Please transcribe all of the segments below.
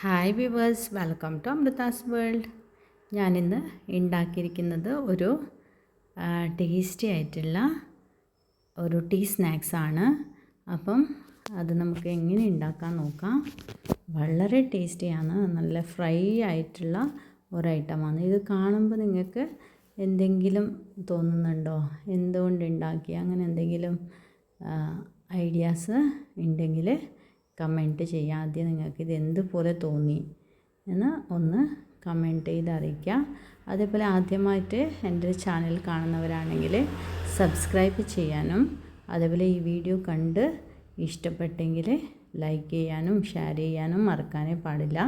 Hi viewers, welcome to Amrutha's world. ഞാനിന്ന് ഉണ്ടാക്കിയിരിക്കുന്നത് ഒരു ടേസ്റ്റി ആയിട്ടുള്ള ഒരു ടീ സ്നാക്സാണ്. അപ്പം അത് നമുക്ക് എങ്ങനെ ഉണ്ടാക്കാൻ നോക്കാം. വളരെ ടേസ്റ്റിയാണ്, നല്ല ഫ്രൈ ആയിട്ടുള്ള ഒരു ഐറ്റമാണ്. ഇത് കാണുമ്പോൾ നിങ്ങൾക്ക് എന്തെങ്കിലും തോന്നുന്നുണ്ടോ, എന്തുകൊണ്ട് ഉണ്ടാക്കി, അങ്ങനെ എന്തെങ്കിലും ഐഡിയാസ് ഉണ്ടെങ്കിൽ കമൻറ്റ് ചെയ്യാം. ആദ്യം നിങ്ങൾക്ക് ഇത് എന്തുപോലെ തോന്നി എന്ന് ഒന്ന് കമൻറ്റ് ചെയ്ത് അറിയിക്കുക. അതേപോലെ ആദ്യമായിട്ട് എൻ്റെ ചാനൽ കാണുന്നവരാണെങ്കിൽ സബ്സ്ക്രൈബ് ചെയ്യാനും, അതേപോലെ ഈ വീഡിയോ കണ്ട് ഇഷ്ടപ്പെട്ടെങ്കിൽ ലൈക്ക് ചെയ്യാനും ഷെയർ ചെയ്യാനും മറക്കാനേ പാടില്ല.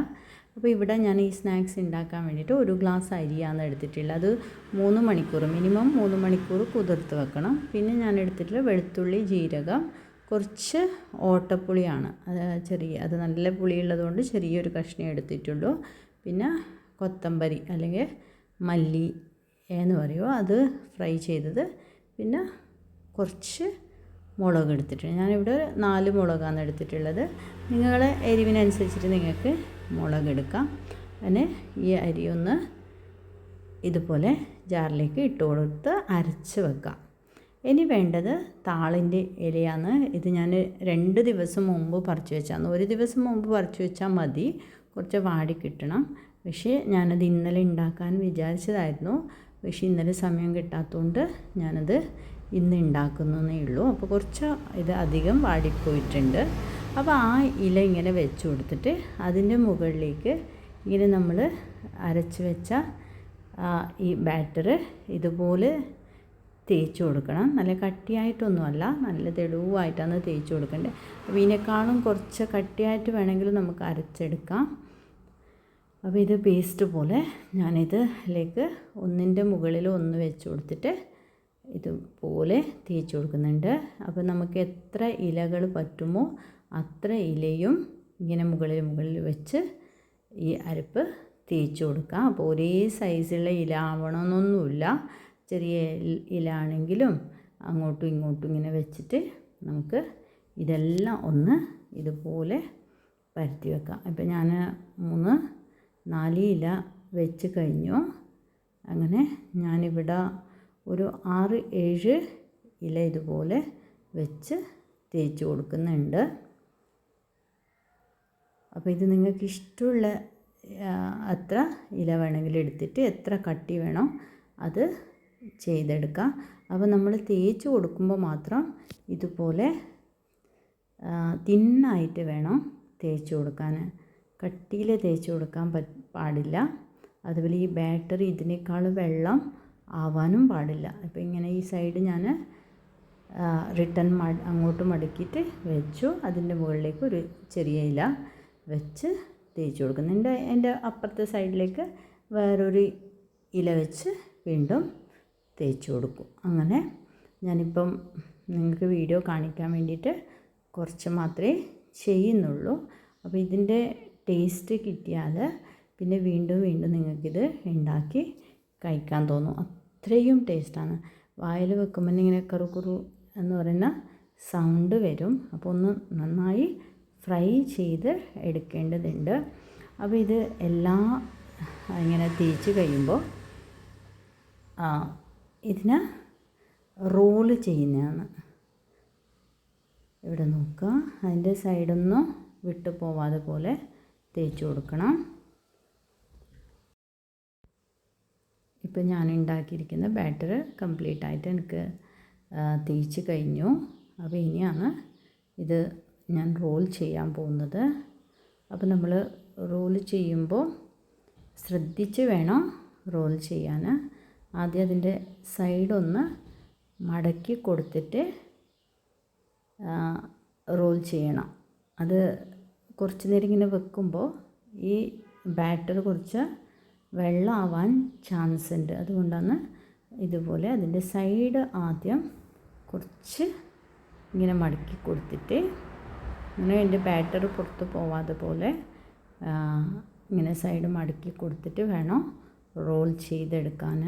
അപ്പോൾ ഇവിടെ ഞാൻ ഈ സ്നാക്സ് ഉണ്ടാക്കാൻ വേണ്ടിയിട്ട് 1 ഗ്ലാസ് അരിയാണ് എടുത്തിട്ടുള്ളത്. അത് 3 മണിക്കൂർ, മിനിമം 3 മണിക്കൂർ കുതിർത്ത് വെക്കണം. പിന്നെ ഞാൻ എടുത്തിട്ടുള്ള വെളുത്തുള്ളി, ജീരകം, കുറച്ച് ഓട്ടപ്പുളിയാണ്. അത് നല്ല പുളിയുള്ളതുകൊണ്ട് ചെറിയൊരു കഷ്ണം എടുത്തിട്ടുള്ളൂ. പിന്നെ കൊത്തമ്പരി അല്ലെങ്കിൽ മല്ലി എന്ന് പറയുമോ, അത് ഫ്രൈ ചെയ്തത്. പിന്നെ കുറച്ച് മുളക് എടുത്തിട്ടുണ്ട്. ഞാനിവിടെ 4 മുളകാണ് എടുത്തിട്ടുള്ളത്. നിങ്ങളുടെ എരിവിനനുസരിച്ചിട്ട് നിങ്ങൾക്ക് മുളക് എടുക്കാം. പിന്നെ ഈ അരി ഒന്ന് ഇതുപോലെ ജാറിലേക്ക് ഇട്ട് കൊടുത്ത് അരച്ച് വെക്കാം. ഇനി വേണ്ടത് താളിൻ്റെ ഇലയാണ്. ഇത് ഞാൻ 2 ദിവസം മുമ്പ് പറിച്ചു വെച്ചാണ്. 1 ദിവസം മുമ്പ് പറിച്ചു വെച്ചാൽ മതി, കുറച്ച് വാടി കിട്ടണം. പക്ഷേ ഞാനത് ഇന്നലെ ഉണ്ടാക്കാൻ വിചാരിച്ചതായിരുന്നു. പക്ഷേ ഇന്നലെ സമയം കിട്ടാത്തതുകൊണ്ട് ഞാനത് ഇന്ന് ഉണ്ടാക്കുന്നതേ ഉള്ളൂ. അപ്പോൾ കുറച്ച് ഇത് അധികം വാടിപ്പോയിട്ടുണ്ട്. അപ്പോൾ ആ ഇല ഇങ്ങനെ വെച്ച് കൊടുത്തിട്ട് അതിൻ്റെ മുകളിലേക്ക് ഇങ്ങനെ നമ്മൾ അരച്ച് വെച്ച ഈ ബാറ്റർ ഇതുപോലെ തേച്ച് കൊടുക്കണം. നല്ല കട്ടിയായിട്ടൊന്നുമല്ല, നല്ല തെളിവായിട്ടാണ് തേച്ച് കൊടുക്കേണ്ടത്. അപ്പോൾ ഇതിനേക്കാളും കുറച്ച് കട്ടിയായിട്ട് വേണമെങ്കിൽ നമുക്ക് അരച്ചെടുക്കാം. അപ്പോൾ ഇത് പേസ്റ്റ് പോലെ ഞാനിതിലേക്ക് ഒന്നിൻ്റെ മുകളിൽ ഒന്ന് വെച്ച് കൊടുത്തിട്ട് ഇതുപോലെ തേച്ച് കൊടുക്കുന്നുണ്ട്. അപ്പോൾ നമുക്ക് എത്ര ഇലകൾ പറ്റുമോ അത്ര ഇലയും ഇങ്ങനെ മുകളിൽ വെച്ച് ഈ അരപ്പ് തേച്ച് കൊടുക്കാം. അപ്പോൾ ഒരേ സൈസുള്ള ഇല ആവണമെന്നൊന്നുമില്ല. ചെറിയ ഇല ആണെങ്കിലും അങ്ങോട്ടും ഇങ്ങോട്ടും ഇങ്ങനെ വെച്ചിട്ട് നമുക്ക് ഇതെല്ലാം ഒന്ന് ഇതുപോലെ പരത്തി വെക്കാം. ഇപ്പോൾ ഞാൻ 3-4 ഇല വെച്ച് കഴിഞ്ഞു. അങ്ങനെ ഞാനിവിടെ ഒരു 6-7 ഇല ഇതുപോലെ വെച്ച് തേച്ച് കൊടുക്കുന്നുണ്ട്. അപ്പോൾ ഇത് നിങ്ങൾക്ക് ഇഷ്ടമുള്ള അത്ര ഇല വേണമെങ്കിൽ എടുത്തിട്ട് എത്ര കട്ടി വേണോ അത് ചെയ്തെടുക്കാം. അപ്പോൾ നമ്മൾ തേച്ച് കൊടുക്കുമ്പോൾ മാത്രം ഇതുപോലെ തിന്നായിട്ട് വേണം തേച്ച് കൊടുക്കാൻ, കട്ടിയിൽ തേച്ച് കൊടുക്കാൻ പാടില്ല. അതുപോലെ ഈ ബാറ്ററി ഇതിനേക്കാൾ വെള്ളം ആവാനും പാടില്ല. അപ്പോൾ ഇങ്ങനെ ഈ സൈഡ് ഞാൻ റിട്ടേൺ അങ്ങോട്ട് മടക്കിയിട്ട് വെച്ചു. അതിൻ്റെ മുകളിലേക്ക് ഒരു ചെറിയ ഇല വെച്ച് തേച്ച് കൊടുക്കുന്നുണ്ട്. എൻ്റെ അപ്പുറത്തെ സൈഡിലേക്ക് വേറൊരു ഇല വെച്ച് വീണ്ടും തേച്ച് കൊടുക്കും. അങ്ങനെ ഞാനിപ്പം നിങ്ങൾക്ക് വീഡിയോ കാണിക്കാൻ വേണ്ടിയിട്ട് കുറച്ച് മാത്രമേ ചെയ്യുന്നുള്ളൂ. അപ്പോൾ ഇതിൻ്റെ ടേസ്റ്റ് കിട്ടിയാൽ പിന്നെ വീണ്ടും നിങ്ങൾക്കിത് ഉണ്ടാക്കി കഴിക്കാൻ തോന്നും. അത്രയും ടേസ്റ്റാണ്. വായിൽ വെക്കുമ്പോൾ ഇങ്ങനെ കറുകുറു എന്ന് പറയുന്ന സൗണ്ട് വരും. അപ്പോൾ ഒന്ന് നന്നായി ഫ്രൈ ചെയ്ത് എടുക്കേണ്ടതുണ്ട്. അപ്പോൾ ഇത് എല്ലാം ഇങ്ങനെ തേച്ച് കഴിയുമ്പോൾ ഇതിന് റോള് ചെയ്യുന്നതാണ്. ഇവിടെ നോക്കുക, അതിൻ്റെ സൈഡൊന്നും വിട്ടു പോവാതെ പോലെ തേച്ച് കൊടുക്കണം. ഇപ്പോൾ ഞാൻ ഉണ്ടാക്കിയിരിക്കുന്ന ബാറ്റർ കംപ്ലീറ്റ് ആയിട്ട് എനിക്ക് തേച്ച് കഴിഞ്ഞു. അപ്പോൾ ഇനിയാണ് ഇത് ഞാൻ റോൾ ചെയ്യാൻ പോകുന്നത്. അപ്പോൾ നമ്മൾ റോൾ ചെയ്യുമ്പോൾ ശ്രദ്ധിച്ച് വേണം റോൾ ചെയ്യാൻ. ആദ്യം അതിൻ്റെ സൈഡൊന്ന് മടക്കി കൊടുത്തിട്ട് റോൾ ചെയ്യണം. അത് കുറച്ച് നേരം ഇങ്ങനെ വെക്കുമ്പോൾ ഈ ബാറ്റർ കുറച്ച് വെള്ളമാവാൻ ചാൻസ് ഉണ്ട്. അതുകൊണ്ടാണ് ഇതുപോലെ അതിൻ്റെ സൈഡ് ആദ്യം കുറച്ച് ഇങ്ങനെ മടക്കി കൊടുത്തിട്ട് അങ്ങനെ എൻ്റെ ബാറ്റർ പുറത്ത് പോവാതെ പോലെ ഇങ്ങനെ സൈഡ് മടക്കി കൊടുത്തിട്ട് വേണം റോൾ ചെയ്തെടുക്കാൻ.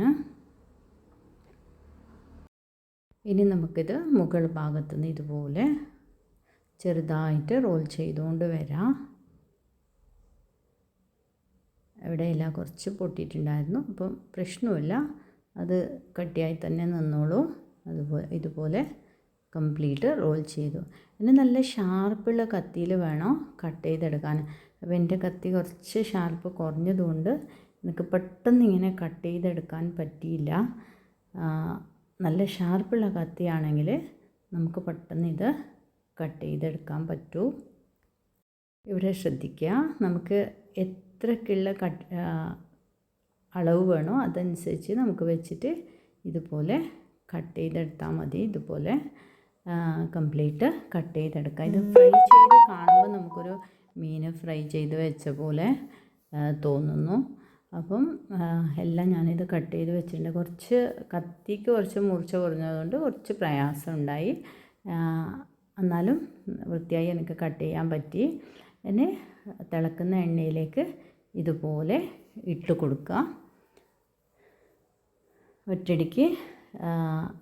ഇനി നമുക്കിത് മുകൾ ഭാഗത്തു നിന്ന് ഇതുപോലെ ചെറുതായിട്ട് റോൾ ചെയ്തുകൊണ്ട് വരാം. ഇവിടെയില്ല, കുറച്ച് പൊട്ടിയിട്ടുണ്ടായിരുന്നു. അപ്പം പ്രശ്നമില്ല, അത് കട്ടിയായി തന്നെ നിന്നോളൂ. ഇതുപോലെ കംപ്ലീറ്റ് റോൾ ചെയ്തു. പിന്നെ നല്ല ഷാർപ്പുള്ള കത്തിയിൽ വേണം കട്ട് ചെയ്തെടുക്കാൻ. അപ്പോൾ എൻ്റെ കത്തി കുറച്ച് ഷാർപ്പ് കുറഞ്ഞതുകൊണ്ട് എനിക്ക് പെട്ടെന്ന് ഇങ്ങനെ കട്ട് ചെയ്തെടുക്കാൻ പറ്റിയില്ല. നല്ല ഷാർപ്പുള്ള കത്തിയാണെങ്കിൽ നമുക്ക് പെട്ടെന്ന് ഇത് കട്ട് ചെയ്തെടുക്കാൻ പറ്റൂ. ഇവിടെ ശ്രദ്ധിക്കുക, നമുക്ക് എത്രക്കുള്ള അളവ് വേണോ അതനുസരിച്ച് നമുക്ക് വെച്ചിട്ട് ഇതുപോലെ കട്ട് ചെയ്തെടുത്താൽ മതി. ഇതുപോലെ കംപ്ലീറ്റ് കട്ട് ചെയ്തെടുക്കുക. ഇത് ഫ്രൈ ചെയ്ത് കാണുമ്പോൾ നമുക്കൊരു മീൻ ഫ്രൈ ചെയ്ത് വെച്ച പോലെ തോന്നുന്നു. അപ്പം എല്ലാം ഞാനിത് കട്ട് ചെയ്ത് വെച്ചിട്ടുണ്ട്. കത്തിക്ക് കുറച്ച് മൂർച്ച കുറഞ്ഞതുകൊണ്ട് കുറച്ച് പ്രയാസം ഉണ്ടായി. എന്നാലും വൃത്തിയായി എനിക്ക് കട്ട് ചെയ്യാൻ പറ്റി. ഇനി തിളക്കുന്ന എണ്ണയിലേക്ക് ഇതുപോലെ ഇട്ട് കൊടുക്കുക. ഒറ്റയടിക്ക്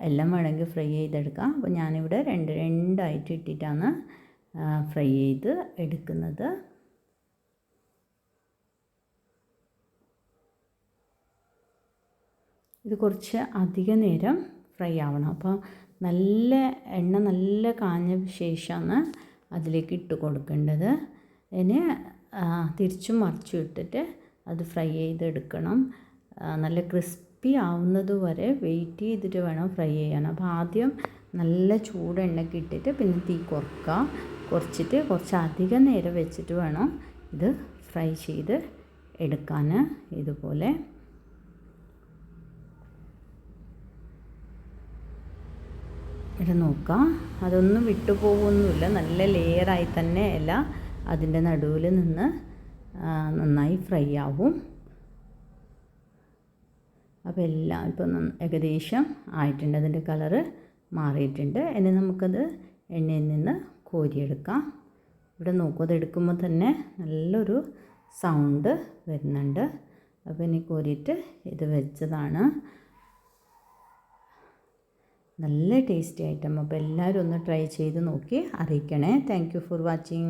എല്ലാം വേണമെങ്കിൽ ഫ്രൈ ചെയ്തെടുക്കാം. അപ്പോൾ ഞാനിവിടെ രണ്ടായിട്ട് ഇട്ടിട്ടാണ് ഫ്രൈ ചെയ്ത് എടുക്കുന്നത്. ഇത് കുറച്ച് അധിക നേരം ഫ്രൈ ആവണം. അപ്പോൾ നല്ല കാഞ്ഞ ശേഷമാണ് അതിലേക്ക് ഇട്ട് കൊടുക്കേണ്ടത്. ഇനി തിരിച്ചും മറിച്ചും ഇട്ടിട്ട് അത് ഫ്രൈ ചെയ്തെടുക്കണം. നല്ല ക്രിസ്പി ആവുന്നത് വരെ വെയിറ്റ് ചെയ്തിട്ട് വേണം ഫ്രൈ ചെയ്യാൻ. അപ്പോൾ ആദ്യം നല്ല ചൂട് എണ്ണയ്ക്ക് ഇട്ടിട്ട് പിന്നെ തീ കുറച്ചിട്ട് കുറച്ച് അധികം നേരം വെച്ചിട്ട് വേണം ഇത് ഫ്രൈ ചെയ്ത് എടുക്കാൻ. ഇതുപോലെ ഇത് നോക്കാം, അതൊന്നും വിട്ടുപോകുന്നില്ല. നല്ല ലെയറായി തന്നെ എല്ലാം അതിൻ്റെ നടുവിൽ നിന്ന് നന്നായി ഫ്രൈ ആവും. അപ്പോൾ എല്ലാം ഇപ്പം ഏകദേശം ആയിട്ടുണ്ട്. അതിൻ്റെ കളറ് മാറിയിട്ടുണ്ട്. ഇനി നമുക്കത് എണ്ണയിൽ നിന്ന് കോരിയെടുക്കാം. ഇവിടെ നോക്കൂ, അത് എടുക്കുമ്പോൾ തന്നെ നല്ലൊരു സൗണ്ട് വരുന്നുണ്ട്. അപ്പോൾ ഇനി കോരിയിട്ട് ഇത് വെച്ചതാണ്. നല്ല ടേസ്റ്റി ഐറ്റം. അപ്പോൾ എല്ലാവരും ഒന്ന് ട്രൈ ചെയ്ത് നോക്കി അറിയിക്കണേ. Thank you for watching.